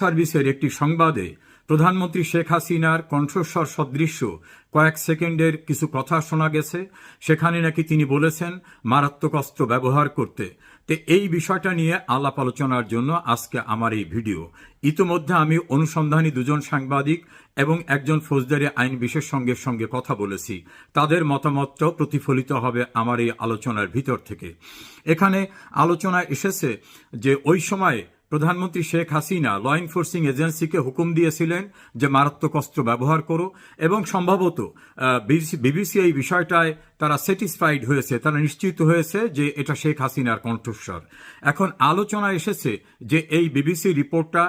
সার্ভিসের একটি সংবাদে প্রধানমন্ত্রী শেখ হাসিনার কণ্ঠস্বর সদৃশ্য কয়েক সেকেন্ডের কিছু কথা শোনা গেছে। সেখানে নাকি তিনি বলেছেন মারাত্মক অস্ত্র ব্যবহার করতে। তো এই বিষয়টা নিয়ে আলাপ আলোচনার জন্য আজকে আমার এই ভিডিও। ইতিমধ্যে আমি অনুসন্ধানী দুজন সাংবাদিক এবং একজন ফৌজদারি আইন বিশেষজ্ঞের সঙ্গে কথা বলেছি। তাদের মতামতটাও প্রতিফলিত হবে আমার এই আলোচনার ভিতর থেকে। এখানে আলোচনা এসেছে যে ওই সময় প্রধানমন্ত্রী শেখ হাসিনা ল এনফোর্সিং এজেন্সিকে হুকুম দিয়েছিলেন যে মারাত্মক অস্ত্র ব্যবহার করো, এবং সম্ভবত বিবিসি এই বিষয়টায় তারা স্যাটিসফাইড হয়েছে, তারা নিশ্চিত হয়েছে যে এটা শেখ হাসিনার কণ্ঠস্বর। এখন আলোচনা এসেছে যে এই বিবিসি রিপোর্টটা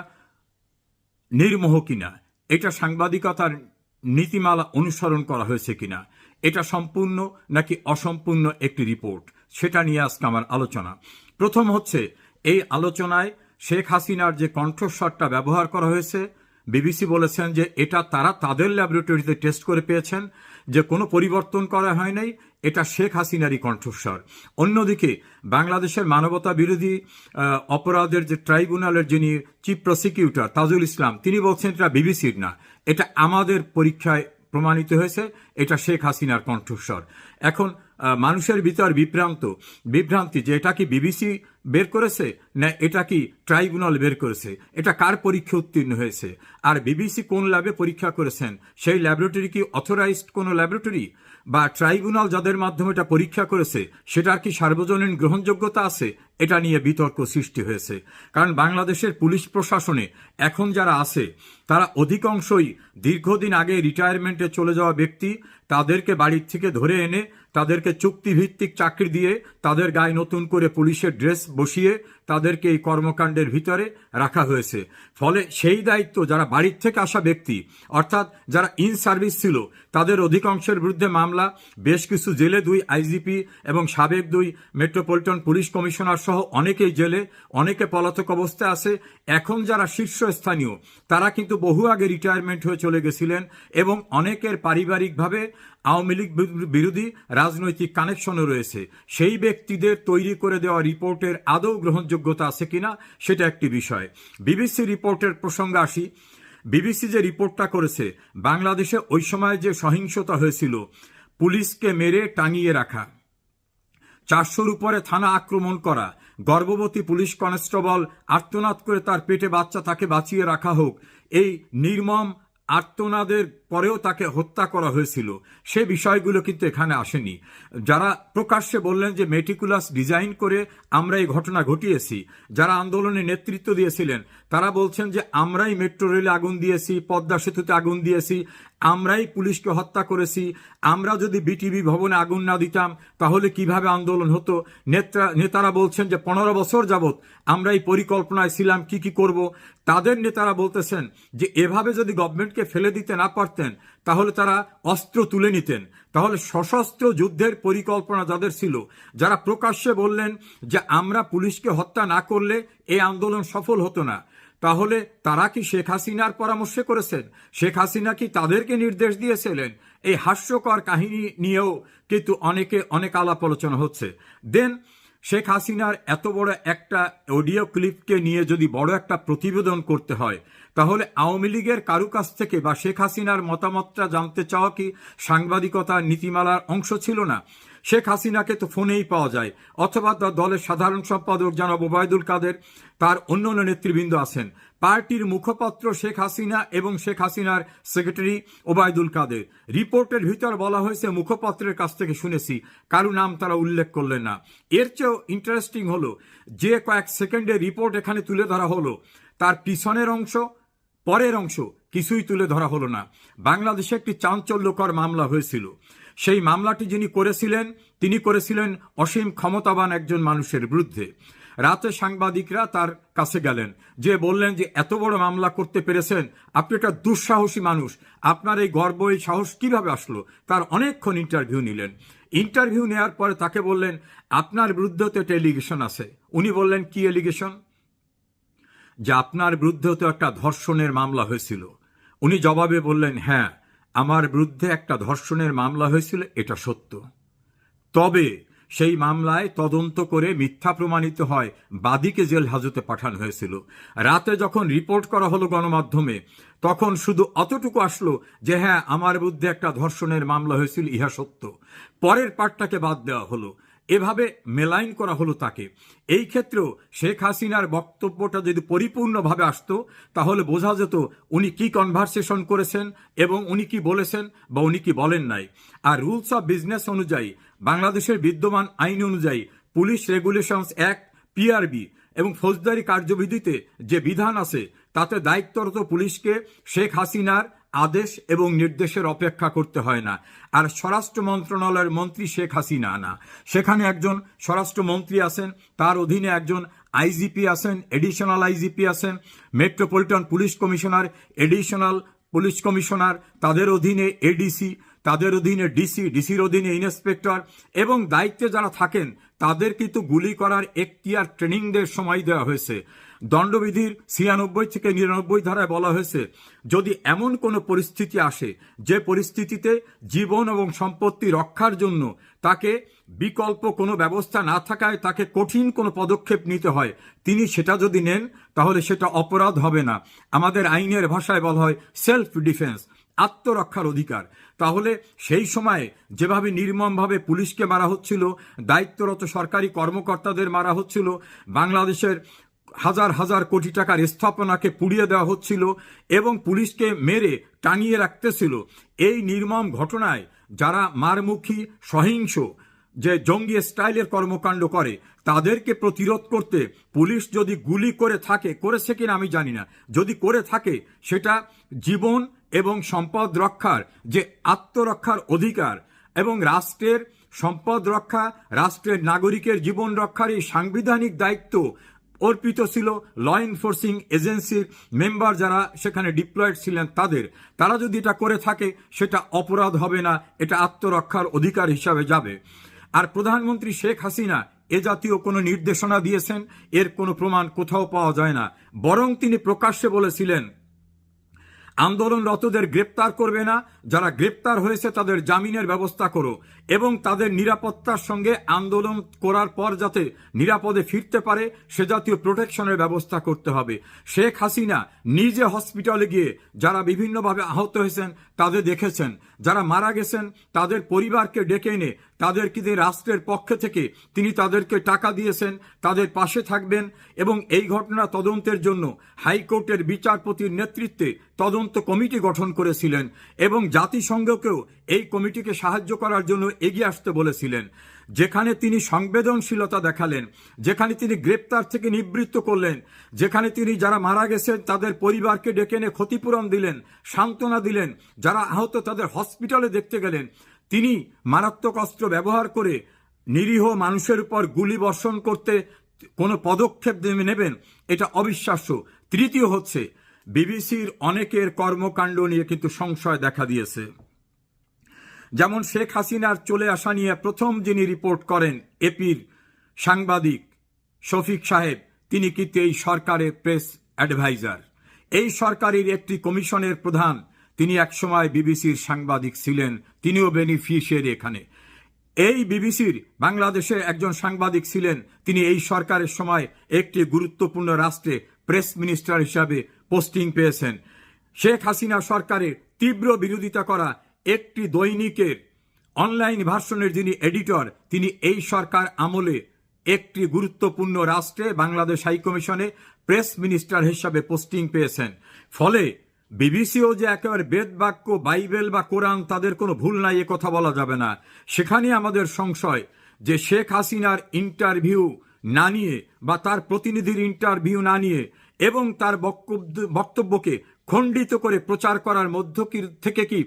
নির্মোহ কিনা, এটা সাংবাদিকতার নীতিমালা অনুসরণ করা হয়েছে কিনা, এটা সম্পূর্ণ নাকি অসম্পূর্ণ একটি রিপোর্ট, সেটা নিয়ে আজকে আমার আলোচনা। প্রথম হচ্ছে, এই আলোচনায় শেখ হাসিনার যে কণ্ঠস্বরটা ব্যবহার করা হয়েছে, বিবিসি বলেছেন যে এটা তারা তাদের ল্যাবরেটরিতে টেস্ট করে পেয়েছেন, যে কোনো পরিবর্তন করা হয় নাই, এটা শেখ হাসিনারই কণ্ঠস্বর। অন্যদিকে বাংলাদেশের মানবতা বিরোধী অপরাধের যে ট্রাইব্যুনালের যিনি চিফ প্রসিকিউটর তাজুল ইসলাম, তিনি বলছেন এটা বিবিসির না, এটা আমাদের পরীক্ষায় প্রমাণিত হয়েছে, এটা শেখ হাসিনার কণ্ঠস্বর। এখন মানুষের ভিতর বিভ্রান্তি যে এটা কি বিবিসি বের করেছে না এটা কি ট্রাইব্যুনাল বের করেছে, এটা কার পরীক্ষা উত্তীর্ণ হয়েছে, আর বিবিসি কোন ল্যাবে পরীক্ষা করেছেন, সেই ল্যাবরেটরি কি অথরাইজড কোনো ল্যাবরেটরি, বা ট্রাইব্যুনাল যাদের মাধ্যমে এটা পরীক্ষা করেছে সেটার কি সার্বজনীন গ্রহণযোগ্যতা আছে, এটা নিয়ে বিতর্ক সৃষ্টি হয়েছে। কারণ বাংলাদেশের পুলিশ প্রশাসনে এখন যারা আছে তারা অধিকাংশই দীর্ঘদিন আগে রিটায়ারমেন্টে চলে যাওয়া ব্যক্তি। তাদেরকে বাড়ির থেকে ধরে এনে তাদেরকে চুক্তিভিত্তিক চাকরি দিয়ে তাদের গায়ে নতুন করে পুলিশের ড্রেস বসিয়ে তাদেরকে এই কর্মকাণ্ডের ভিতরে রাখা হয়েছে। ফলে সেই দায়িত্ব যারা বাড়ির থেকে আসা ব্যক্তি, অর্থাৎ যারা ইন সার্ভিস ছিল, তাদের অধিকাংশের বিরুদ্ধে মামলা, বেশ কিছু জেলে 2 আইজিপি এবং সাবেক 2 মেট্রোপলিটন পুলিশ কমিশনার সহ অনেকেই জেলে, অনেকে পলাতক অবস্থায় আছে। এখন যারা শীর্ষস্থানীয় তারা কিন্তু বহু আগে রিটায়ারমেন্ট হয়ে চলে গেছিলেন, এবং অনেকের পারিবারিকভাবে আওয়ামী লীগ বিরোধী রাজনৈতিক কানেকশনও রয়েছে। সেই ব্যক্তিদের তৈরি করে দেওয়া রিপোর্টের আদৌ গ্রহণযোগ্যতা আছে কিনা সেটা একটি বিষয়। বিবিসি রিপোর্টের প্রসঙ্গে আসি। বিবিসি যে রিপোর্টটা করেছে, বাংলাদেশে ওই সময় যে সহিংসতা হয়েছিল, পুলিশকে মেরে টাঙিয়ে রাখা, 400-র উপরে থানা আক্রমণ করা, গর্ভবতী পুলিশ কনস্টেবল আর্তনাদ করে তার পেটে বাচ্চা, তাকে বাঁচিয়ে রাখা হোক, এই নির্মম আর্তনাদের পরেও তাকে হত্যা করা হয়েছিল, সে বিষয়গুলো কিন্তু এখানে আসেনি। যারা প্রকাশ্যে বললেন যে মেটিকুলাস ডিজাইন করে আমরা এই ঘটনা ঘটিয়েছি, যারা আন্দোলনে নেতৃত্ব দিয়েছিলেন তারা বলছেন যে আমরাই মেট্রো রেলে আগুন দিয়েছি, পদ্মা সেতুতে আগুন দিয়েছি, আমরাই পুলিশকে হত্যা করেছি, আমরা যদি বিটিভি ভবনে আগুন না দিতাম তাহলে কিভাবে আন্দোলন হতো। নেতারা বলছেন যে 15 বছর যাবৎ আমরা এই পরিকল্পনায় ছিলাম কি কি করব। তাদের নেতারা বলতেছেন যে এভাবে যদি গভর্নমেন্টকে ফেলে দিতে না পারতেন তাহলে তারা অস্ত্র তুলে নিতেন। তাহলে সশস্ত্র যুদ্ধের পরিকল্পনা যাদের ছিল, যারা প্রকাশ্যে বললেন যে আমরা পুলিশকে হত্যা না করলে এই আন্দোলন সফল হতো না, তাহলে তারা কি শেখ হাসিনার পরামর্শে করেছেন? শেখ হাসিনা কি তাদেরকে নির্দেশ দিয়েছিলেন? এই হাস্যকর কাহিনী নিয়েও কিন্তু অনেক আলাপ আলোচনা হচ্ছে। দেন শেখ হাসিনার এত বড় একটা অডিও ক্লিপকে নিয়ে যদি বড় একটা প্রতিবেদন করতে হয়, তাহলে আওয়ামী লীগের কারু কাছ থেকে বা শেখ হাসিনার মতামতটা জানতে চাওয়া কি সাংবাদিকতার নীতিমালার অংশ ছিল না? শেখ হাসিনাকে তো ফোনেই পাওয়া যায়, অথবা তার দলের সাধারণ সম্পাদক জনাব ওবায়দুল কাদের, তার অন্যান্য নেতৃবৃন্দ আছেন, পার্টির মুখপাত্র শেখ হাসিনা এবং শেখ হাসিনার সেক্রেটারি ওবায়দুল কাদের। রিপোর্টের ভিতর বলা হয়েছে মুখপাত্রের কাছ থেকে শুনেছি, কারো নাম তারা উল্লেখ করলেন না। এর চেয়েও ইন্টারেস্টিং হলো যে কয়েক সেকেন্ডের রিপোর্ট এখানে তুলে ধরা হলো, তার পিছনের অংশ পরের অংশ কিছুই তুলে ধরা হলো না। বাংলাদেশে একটি চাঞ্চল্যকর মামলা হয়েছিল। সেই মামলাটি যিনি করেছিলেন তিনি করেছিলেন অসীম ক্ষমতাবান একজন মানুষের বিরুদ্ধে। রাতে সাংবাদিকরা তার কাছে গেলেন, যে বললেন যে এত বড় মামলা করতে পেরেছেন, আপনি একটা দুঃসাহসী মানুষ, আপনার এই গর্ব এই সাহস কিভাবে আসলো? তার অনেকক্ষণ ইন্টারভিউ নিলেন। ইন্টারভিউ নেওয়ার পরে তাকে বললেন আপনার বিরুদ্ধে তো একটা এলিগেশন আছে। উনি বললেন কি এলিগেশন? যে আপনার বিরুদ্ধে তো একটা ধর্ষণের মামলা হয়েছিল। উনি জবাবে বললেন হ্যাঁ, আমার বিরুদ্ধে একটা ধর্ষণের মামলা হয়েছিল, এটা সত্য। তবে সেই মামলায় তদন্ত করে মিথ্যা প্রমাণিত হয় বাদীকে জেল হাজতে পাঠানো হয়েছিল। রাতে যখন রিপোর্ট করা হলো গণমাধ্যমে, তখন শুধু অতটুকু আসলো যে হ্যাঁ, আমার বিরুদ্ধে একটা ধর্ষণের মামলা হয়েছিল, ইহা সত্য। পরের পার্টটাকে বাদ দেওয়া হলো, এভাবে মেলাইন করা হলো তাকে। এই ক্ষেত্রেও শেখ হাসিনার বক্তব্যটা যদি পরিপূর্ণভাবে আসতো, তাহলে বোঝা যেত উনি কি কনভারসেশন করেছেন এবং উনি কি বলেছেন বা উনি কি বলেন নাই। আর রুলস অফ বিজনেস অনুযায়ী, বাংলাদেশের বিদ্যমান আইন অনুযায়ী, পুলিশ রেগুলেশনস অ্যাক্ট, পিআরবি এবং ফৌজদারি কার্যবিধিতে যে বিধান আছে, তাতে দায়িত্বরত পুলিশকে শেখ হাসিনার আদেশ এবং নির্দেশের অপেক্ষা করতে হয় না। আর স্বরাষ্ট্র মন্ত্রণালয়ের মন্ত্রী শেখ হাসিনা না, সেখানে একজন স্বরাষ্ট্রমন্ত্রী আছেন, তার অধীনে একজন আইজিপি আছেন, এডিশনাল আইজিপি আছেন, metropolitan police commissioner, additional police commissioner, তাদের অধীনে এডিসি, তাদের অধীনে ডিসি, ডিসির অধীনে ইন্সপেক্টর, এবং দায়িত্বে যারা থাকেন তাদের কিন্তু গুলি করার এখতিয়ার ট্রেনিংদের সময় দেওয়া হয়েছে। দণ্ডবিধির 96 থেকে 99 ধারায় বলা হয়েছে, যদি এমন কোনো পরিস্থিতি আসে যে পরিস্থিতিতে জীবন এবং সম্পত্তি রক্ষার জন্য তাকে বিকল্প কোনো ব্যবস্থা না থাকায় তাকে কঠিন কোনো পদক্ষেপ নিতে হয়, তিনি সেটা যদি নেন তাহলে সেটা অপরাধ হবে না। আমাদের আইনের ভাষায় বলা হয় সেলফ ডিফেন্স, আত্মরক্ষার অধিকার। তাহলে সেই সময়ে যেভাবে নির্মমভাবে পুলিশকে মারা হচ্ছিল, দায়িত্বরত সরকারি কর্মকর্তাদের মারা হচ্ছিল, বাংলাদেশের হাজার হাজার কোটি টাকার স্থাপনাকে পুড়িয়ে দেওয়া হচ্ছিল এবং পুলিশকে মেরে টাঙিয়ে রাখতেছিল, এই নির্মম ঘটনায় যারা মারমুখী, সহিংস, যে জঙ্গি স্টাইলের কর্মকাণ্ড করে, তাদেরকে প্রতিরোধ করতে পুলিশ যদি গুলি করে থাকে, করেছে কিনা আমি জানি না, যদি করে থাকে সেটা জীবন এবং সম্পদ রক্ষার যে আত্মরক্ষার অধিকার এবং রাষ্ট্রের সম্পদ রক্ষা, রাষ্ট্রের নাগরিকের জীবন রক্ষার এই সাংবিধানিক দায়িত্ব অর্পিত ছিল ল এনফোর্সিং এজেন্সির মেম্বার যারা সেখানে ডিপ্লয়েড ছিলেন তারা যদি এটা করে থাকে সেটা অপরাধ হবে না, এটা আত্মরক্ষার অধিকার হিসাবে যাবে। আর প্রধানমন্ত্রী শেখ হাসিনা এ জাতীয় কোনো নির্দেশনা দিয়েছেন এর কোনো প্রমাণ কোথাও পাওয়া যায় না। বরং তিনি প্রকাশ্যে বলেছিলেন, আন্দোলনরতদের গ্রেপ্তার করবে না, যারা গ্রেপ্তার হয়েছে তাদের জামিনের ব্যবস্থা করো এবং তাদের নিরাপত্তার সঙ্গে আন্দোলন করার পর যাতে নিরাপদে ফিরতে পারে সে জাতীয় প্রোটেকশনের ব্যবস্থা করতে হবে। শেখ হাসিনা নিজে হসপিটালে গিয়ে যারা বিভিন্নভাবে আহত হয়েছেন তাদের দেখেছেন, যারা মারা গেছেন তাদের পরিবারকে ডেকে এনে তাদেরকে রাষ্ট্রের পক্ষে থেকে তিনি তাদেরকে টাকা দিয়েছেন, তাদের পাশে থাকবেন এবং এই ঘটনা তদন্তের জন্য হাইকোর্টের বিচারপতির নেতৃত্বে তদন্ত কমিটি গঠন করেছিলেন এবং জাতিসংঘকেও এই কমিটিকে সাহায্য করার জন্য এগিয়ে আসতে বলেছিলেন। যেখানে তিনি সংবেদনশীলতা দেখালেন, যেখানে তিনি গ্রেপ্তার থেকে নিবৃত্ত করলেন, যেখানে তিনি যারা মারা গেছেন তাদের পরিবারকে ডেকে এনে ক্ষতিপূরণ দিলেন, সান্ত্বনা দিলেন, যারা আহত তাদের হসপিটালে দেখতে গেলেন, তিনি মারাত্মক অস্ত্র ব্যবহার করে নিরীহ মানুষের উপর গুলি বর্ষণ করতে কোনো পদক্ষেপ নেবেন, এটা অবিশ্বাস্য। তৃতীয় হচ্ছে, বিবিসির অনেকের কর্মকাণ্ড নিয়ে কিন্তু সংশয় দেখা দিয়েছে। যেমন শেখ হাসিনার চলে আসা নিয়ে প্রথম যিনি রিপোর্ট করেন এপির সাংবাদিক শফিক সাহেব, তিনি কিন্তু এই সরকারের প্রেস অ্যাডভাইজার, এই সরকারের একটি কমিশনের প্রধান, তিনি একসময় বিবিসির সাংবাদিক ছিলেন, তিনিও বেনিফিশিয়ারি এখানে। এই বিবিসির বাংলাদেশে একজন সাংবাদিক ছিলেন, তিনি এই সরকারের সময় একটি গুরুত্বপূর্ণ রাষ্ট্রে প্রেস মিনিস্টার হিসাবে পোস্টিং পেয়েছেন। শেখ হাসিনা সরকারের তীব্র বিরোধিতা করা একটি দৈনিকের অনলাইন ভার্সনের যিনি এডিটর, তিনি এই সরকার আমলে একটি গুরুত্বপূর্ণ রাষ্ট্রে বাংলাদেশ হাইকমিশনে প্রেস মিনিস্টার হিসাবে পোস্টিং পেয়েছেন। ফলে বিবিসিও যে একেবারে বেদ বাক্য, বাইবেল বা কোরআন তাদের কোনো ভুল নাই এ কথা বলা যাবে না। সেখানে আমাদের সংশয় যে শেখ হাসিনার ইন্টারভিউ না নিয়ে বা তার প্রতিনিধির ইন্টারভিউ না নিয়ে এবং তার বক্তব্যকে খণ্ডিত করে প্রচার করার মধ্য থেকে কি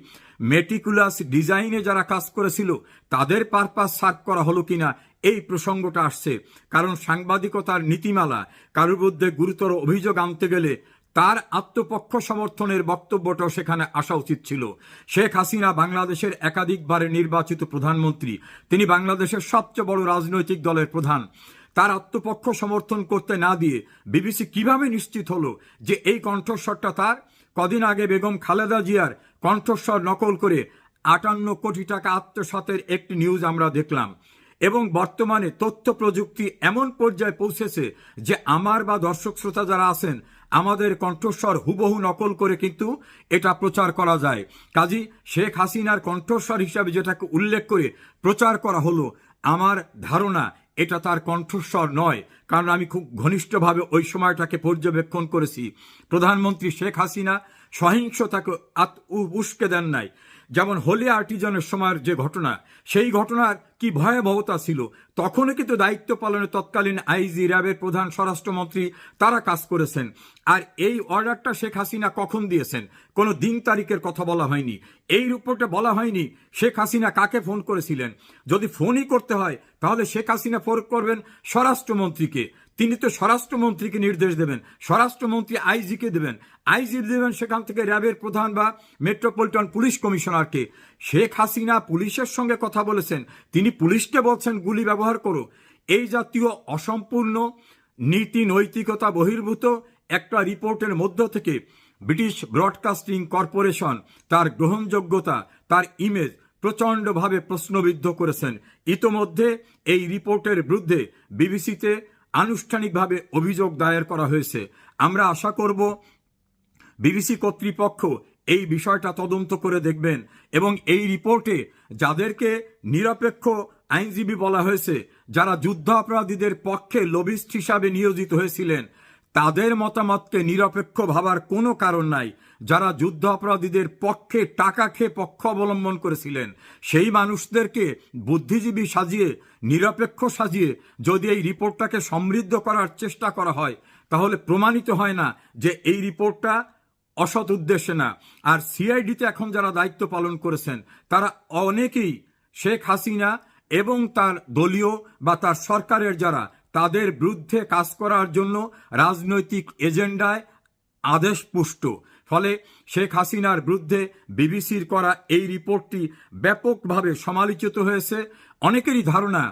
মেটিকুলাস ডিজাইনে যারা কাজ করেছিল তাদের পারপাস সার্ভ করা হলো কিনা, এই প্রসঙ্গটা আসছে। কারণ সাংবাদিকতার নীতিমালা, কারোর বিরুদ্ধে গুরুতর অভিযোগ আনতে গেলে তার আত্মপক্ষ সমর্থনের বক্তব্যটাও সেখানে আসা উচিত ছিল। শেখ হাসিনা বাংলাদেশের একাধিকবারের নির্বাচিত প্রধানমন্ত্রী, তিনি বাংলাদেশের সবচেয়ে বড় রাজনৈতিক দলের প্রধান। তার আত্মপক্ষ সমর্থন করতে না দিয়ে বিবিসি কিভাবে নিশ্চিত হলো যে এই কণ্ঠস্বরটা তার? কদিন আগে বেগম খালেদা জিয়ার কণ্ঠস্বর নকল করে 58 কোটি টাকা আত্মসাতের একটি নিউজ আমরা দেখলাম। এবং বর্তমানে তথ্য প্রযুক্তি এমন পর্যায়ে পৌঁছেছে যে আমার বা দর্শক শ্রোতা যারা আছেন আমাদের কণ্ঠস্বর হুবহু নকল করে কিন্তু এটা প্রচার করা যায়। কাজী শেখ হাসিনার কণ্ঠস্বর হিসাবে যেটাকে উল্লেখ করে প্রচার করা হলো, আমার ধারণা এটা তার কণ্ঠস্বর নয়, কারণ আমি খুব ঘনিষ্ঠভাবে ওই সময়টাকে পর্যবেক্ষণ করেছি। প্রধানমন্ত্রী শেখ হাসিনা সহিংসতাকে উস্কে দেন নাই। যেমন হোলি আর্টিজানের সময়ের যে ঘটনা, সেই ঘটনার কি ভয়াবহতা ছিল, তখনও কিন্তু দায়িত্ব পালনে তৎকালীন আইজি, র্যাবের প্রধান, স্বরাষ্ট্রমন্ত্রী তারা কাজ করেছেন। আর এই অর্ডারটা শেখ হাসিনা কখন দিয়েছেন, কোনো দিন তারিখের কথা বলা হয়নি। এই রিপোর্টে বলা হয়নি শেখ হাসিনা কাকে ফোন করেছিলেন। যদি ফোনই করতে হয় তাহলে শেখ হাসিনা ফোন করবেন স্বরাষ্ট্রমন্ত্রীকে, তিনি তো স্বরাষ্ট্রমন্ত্রীকে নির্দেশ দেবেন, স্বরাষ্ট্রমন্ত্রী আইজিকে দেবেন, আইজি দেবেন সেখান থেকে র্যাবের প্রধান বা মেট্রোপলিটন পুলিশ কমিশনারকে। শেখ হাসিনা পুলিশের সঙ্গে কথা বলেছেন, তিনি পুলিশকে বলছেন গুলি ব্যবহার করো। এই জাতীয় অসম্পূর্ণ নীতি নৈতিকতা বহির্ভূত একটা রিপোর্টের মধ্য থেকে ব্রিটিশ ব্রডকাস্টিং কর্পোরেশন তার গ্রহণযোগ্যতা, তার ইমেজ প্রচণ্ডভাবে প্রশ্নবিদ্ধ করেছেন। ইতোমধ্যে এই রিপোর্টের বিরুদ্ধে বিবিসিতে আনুষ্ঠানিকভাবে অভিযোগ দায়ের করা হয়েছে। আমরা আশা করব বিবিসি কর্তৃপক্ষ এই বিষয়টা তদন্ত করে দেখবেন এবং এই রিপোর্টে যাদেরকে নিরপেক্ষ আইনজীবী বলা হয়েছে, যারা যুদ্ধাপরাধীদের পক্ষে লবিস্ট হিসাবে নিয়োজিত হয়েছিলেন, তাদের মতামতকে নিরপেক্ষ ভাবার কোনো কারণ নাই। যারা যুদ্ধ অপরাধীদের পক্ষে টাকা খেয়ে পক্ষ অবলম্বন করেছিলেন, সেই মানুষদেরকে বুদ্ধিজীবী সাজিয়ে, নিরপেক্ষ সাজিয়ে যদি এই রিপোর্টটাকে সমৃদ্ধ করার চেষ্টা করা হয়, তাহলে প্রমাণিত হয় না যে এই রিপোর্টটা অসৎ উদ্দেশ্যে না। আর সিআইডিতে এখন যারা দায়িত্ব পালন করেছেন, তারা অনেকেই শেখ হাসিনা এবং তার দলীয় বা তার সরকারের যারা, তাদের বিরুদ্ধে কাজ করার জন্য রাজনৈতিক এজেন্ডায় আদেশপুষ্ট। ফলে শেখ হাসিনার বিরুদ্ধে বিবিসির করা এই রিপোর্টটি ব্যাপকভাবে সমালোচিত হয়েছে। অনেকেরই ধারণা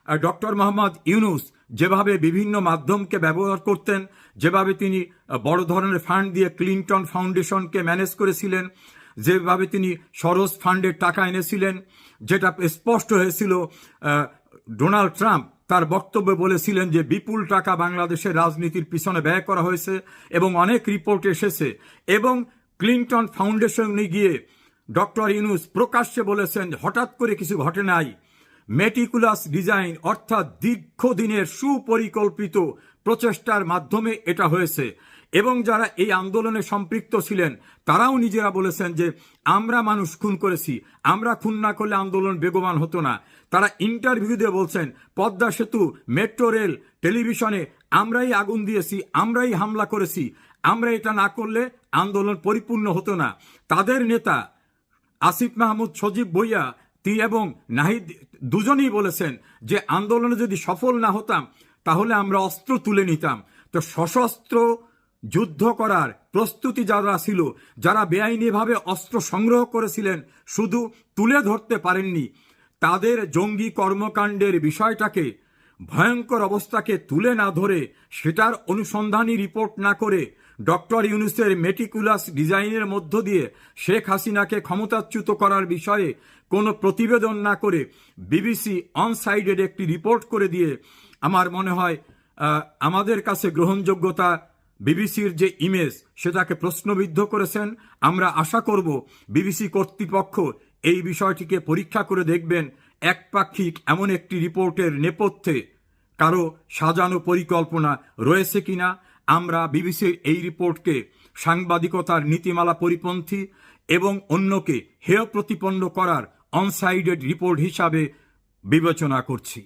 ডক্টর মোহাম্মদ ইউনূস যেভাবে বিভিন্ন মাধ্যমকে ব্যবহার করতেন, যেভাবে তিনি বড় ধরনের ফান্ড দিয়ে ক্লিনটন ফাউন্ডেশনকে ম্যানেজ করেছিলেন, যেভাবে তিনি সরোজ ফান্ডের টাকা এনেছিলেন, যেটা স্পষ্ট হয়েছিল ডোনাল্ড ট্রাম্প তার বক্তব্যে বলেছিলেন যে বিপুল টাকা বাংলাদেশের রাজনীতির পিছনে ব্যয় করা হয়েছে এবং অনেক রিপোর্ট এসেছে। এবং ক্লিনটন ফাউন্ডেশনে গিয়ে ডক্টর ইউনূস প্রকাশ্যে বলেছেন হঠাৎ করে কিছু ঘটে নাই, মেটিকুলাস ডিজাইন অর্থাৎ দীর্ঘদিনের সুপরিকল্পিত প্রচেষ্টার মাধ্যমে এটা হয়েছে। এবং যারা এই আন্দোলনে সম্পৃক্ত ছিলেন তারাও নিজেরা বলেছেন যে আমরা মানুষ খুন করেছি, আমরা খুন না করলে আন্দোলন বেগবান হতো না। তারা ইন্টারভিউ দিয়ে বলছেন পদ্মা সেতু, মেট্রো রেল, টেলিভিশনে আমরাই আগুন দিয়েছি, আমরাই হামলা করেছি, আমরা এটা না করলে আন্দোলন পরিপূর্ণ হতো না। তাদের নেতা আসিফ মাহমুদ সজীব ভুঁইয়া এবং নাহিদ দুজনেই বলেছেন যে আন্দোলনে যদি সফল না হতাম তাহলে আমরা অস্ত্র তুলে নিতাম। তো সশস্ত্র যুদ্ধ করার প্রস্তুতি যারা ছিল, যারা বেআইনিভাবে অস্ত্র সংগ্রহ করেছিলেন, শুধু তুলে ধরতে পারেননি, তাদের জঙ্গি কর্মকাণ্ডের বিষয়টাকে, ভয়ঙ্কর অবস্থাকে তুলে না ধরে, সেটার অনুসন্ধানী রিপোর্ট না করে, ডক্টর ইউনূসের মেটিকুলাস ডিজাইনের মধ্য দিয়ে শেখ হাসিনাকে ক্ষমতাচ্যুত করার বিষয়ে কোনো প্রতিবেদন না করে বিবিসি অনসাইডেড একটি রিপোর্ট করে দিয়ে আমার মনে হয় আমাদের কাছে গ্রহণযোগ্যতা, বিবিসির যে ইমেজ সেটাকে প্রশ্নবিদ্ধ করেছেন। আমরা আশা করব বিবিসি কর্তৃপক্ষ এই বিষয়টিকে পরীক্ষা করে দেখবেন একপাক্ষিক এমন একটি রিপোর্টের নেপথ্যে কারো সাজানো পরিকল্পনা রয়েছে কিনা। আমরা বিবিসির এই রিপোর্টকে সাংবাদিকতার নীতিমালা পরিপন্থী এবং অন্যকে হেয় প্রতিপন্ন করার অনসাইডেড রিপোর্ট হিসাবে বিবেচনা করছি।